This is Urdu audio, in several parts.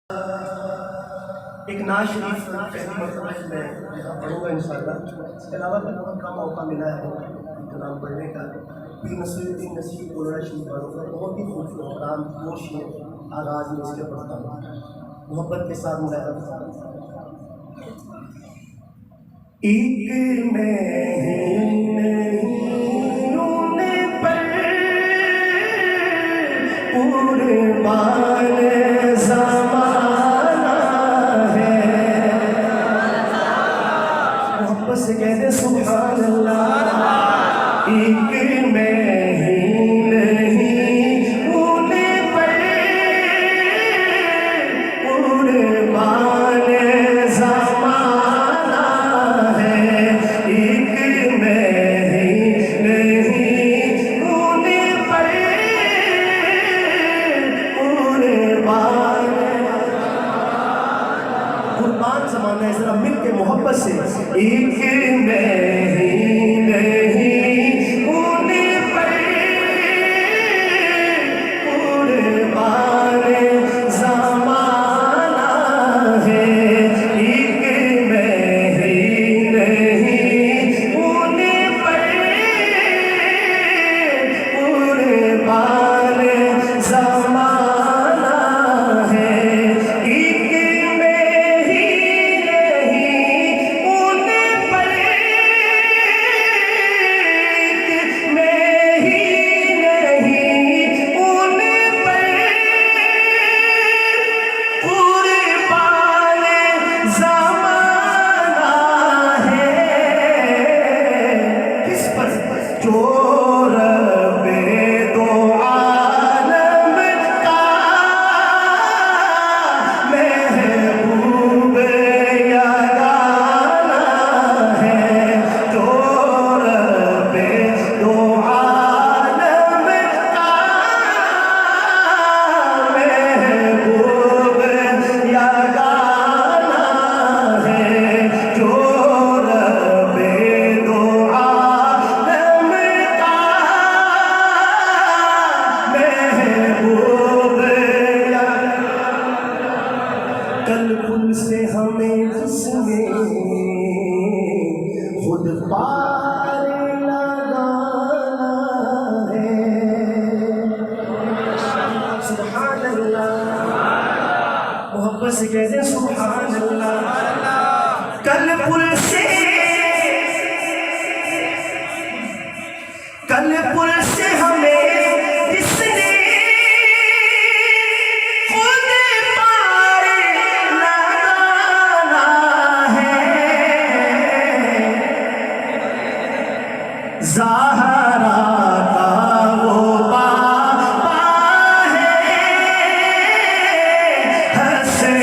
ایک نعت شریف پہلی مرتبہ میں یہاں پڑھوں گا انشاءاللہ۔ اس کے علاوہ بہت کم موقع ملا ہے کلام پڑھنے کا۔ پیر نصیر الدین نصیر قرآن شریف والوں کا بہت ہی خوبصورت کلام دو شعر آغاز میں اس کے پڑھتا ہوں، محبت کے ساتھ ملاحظہ کرتا ہوں۔ ایک مہینے پر قربان زمانہ ہے، محبت سے کہہ دے سبحان اللہ۔ ایک مہینے پر قربان زمانہ ہے، ایک مہینے پر قربان زمانہ ہے، ذرا مل کے محبت سے ایک مہینے پر قربان زمانہ ہے، ایک مہینے پر قربان زمانہ ہے، ایک کل پل سے ہمیں جس نے خود پار لگانا ہے، سبحان اللہ، محبت سے کہتے ہیں سبحان اللہ۔ کل پل سے ہمیں جس نے زہرا کا وہ بابا ہے، حسن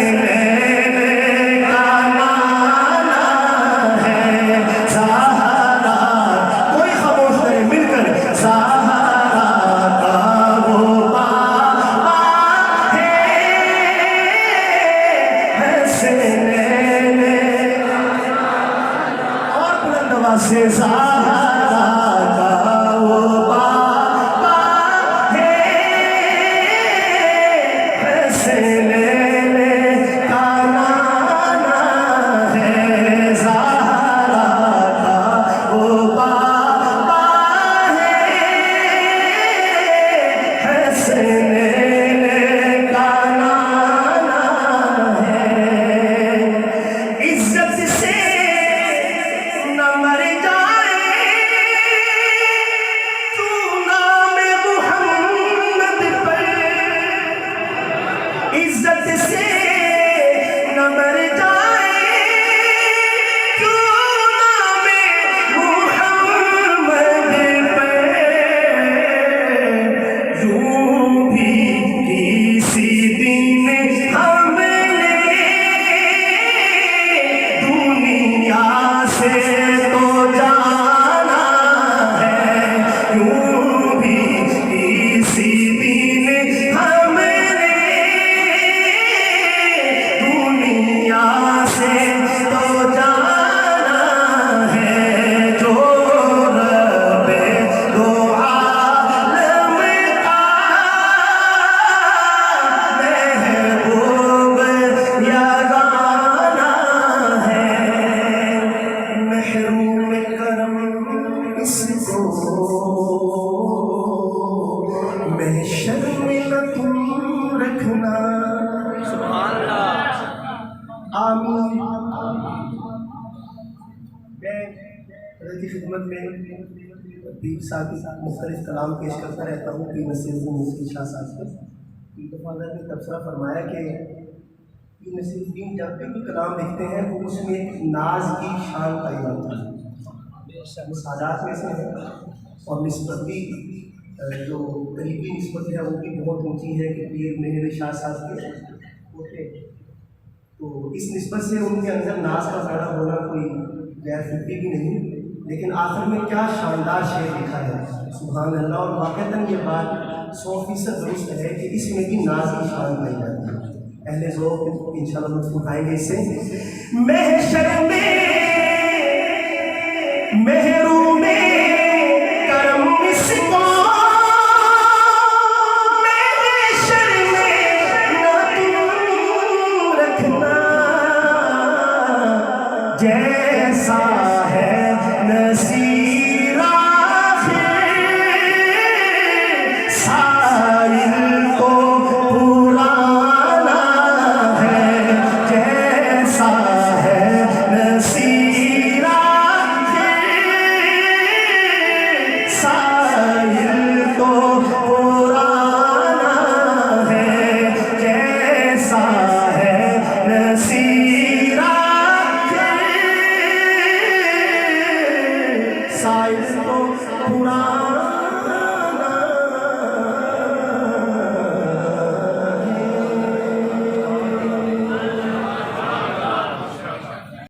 لیول پہ پیر صاحب کے ساتھ مختلف کلام پیش کرتا رہتا ہوں، پیر نصیر الدین مصری شاہ صاحب سے. پیر دفعہ نے تبصرہ فرمایا کہ پیر نصیر الدین جب بھی کوئی کلام لکھتے ہیں تو اس میں ایک ناز کی شان پائی جاتی ہے. مساجات میں سے ہے اور نسبت بھی جو قریبی نسبت ہے وہ بھی بہت اونچی ہے کہ پیر مہر شاہ صاحب کے ہوتے. تو اس نسبت سے ان کے اندر ناز کا پیدا ہونا کوئی غیر فطری بھی نہیں. لیکن آخر میں کیا شاندار شعر لکھا ہے، سبحان اللہ. اور واقعتاً یہ بات 100% درست ہے کہ اس میں بھی ناز کی شان پائی جاتی ہے. اہل ذوق انشاءاللہ لطف اٹھائیں گے اس سے. محشر میں